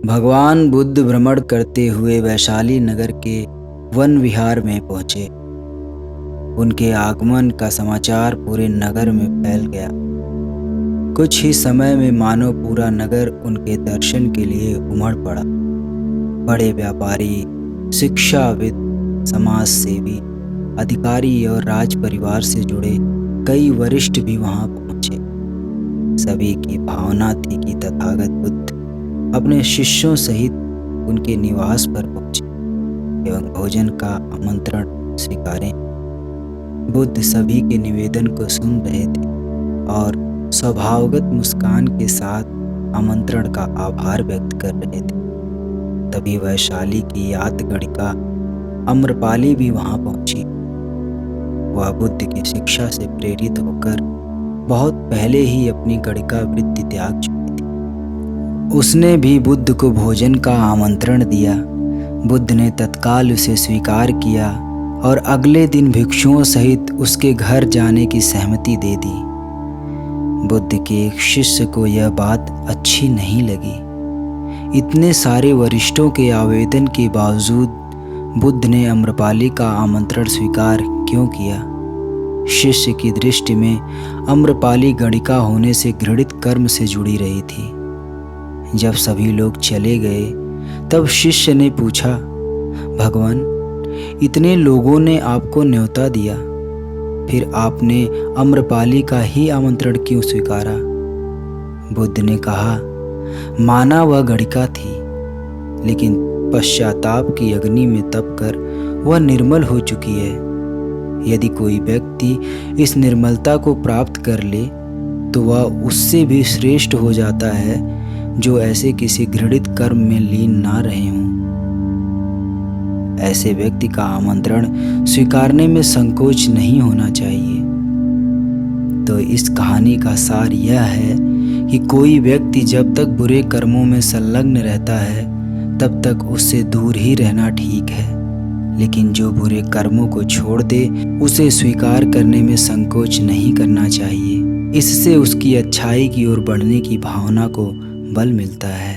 भगवान बुद्ध भ्रमण करते हुए वैशाली नगर के वन विहार में पहुंचे। उनके आगमन का समाचार पूरे नगर में फैल गया। कुछ ही समय में मानो पूरा नगर उनके दर्शन के लिए उमड़ पड़ा। बड़े व्यापारी, शिक्षाविद, समाज सेवी, अधिकारी और राज परिवार से जुड़े कई वरिष्ठ भी वहां पहुंचे। सभी की भावना थी कि तथागत बुद्ध अपने शिष्यों सहित उनके निवास पर पहुंचे एवं भोजन का आमंत्रण स्वीकारें। बुद्ध सभी के निवेदन को सुन रहे थे और स्वभावगत मुस्कान के साथ आमंत्रण का आभार व्यक्त कर रहे थे। तभी वैशाली की यातगणिका अम्रपाली भी वहां पहुंची। वह बुद्ध की शिक्षा से प्रेरित होकर बहुत पहले ही अपनी गणिका वृत्ति त्याग चुकी थी। उसने भी बुद्ध को भोजन का आमंत्रण दिया। बुद्ध ने तत्काल उसे स्वीकार किया और अगले दिन भिक्षुओं सहित उसके घर जाने की सहमति दे दी। बुद्ध के एक शिष्य को यह बात अच्छी नहीं लगी। इतने सारे वरिष्ठों के आवेदन के बावजूद बुद्ध ने अम्रपाली का आमंत्रण स्वीकार क्यों किया? शिष्य की दृष्टि में अम्रपाली गणिका होने से घृणित कर्म से जुड़ी रही थी। जब सभी लोग चले गए तब शिष्य ने पूछा, भगवान, इतने लोगों ने आपको न्योता दिया, फिर आपने अम्रपाली का ही आमंत्रण क्यों स्वीकारा? बुद्ध ने कहा, माना वह गणिका थी, लेकिन पश्चाताप की अग्नि में तपकर वह निर्मल हो चुकी है। यदि कोई व्यक्ति इस निर्मलता को प्राप्त कर ले तो वह उससे भी श्रेष्ठ हो जाता है जो ऐसे किसी घृणित कर्म में लीन ना रहे हों। ऐसे व्यक्ति का आमंत्रण स्वीकारने में संकोच नहीं होना चाहिए। तो इस कहानी का सार यह है कि कोई व्यक्ति जब तक बुरे कर्मों में संलग्न रहता है तब तक उससे दूर ही रहना ठीक है, लेकिन जो बुरे कर्मों को छोड़ दे उसे स्वीकार करने में संकोच नहीं करना चाहिए। इससे उसकी अच्छाई की ओर बढ़ने की भावना को बल मिलता है।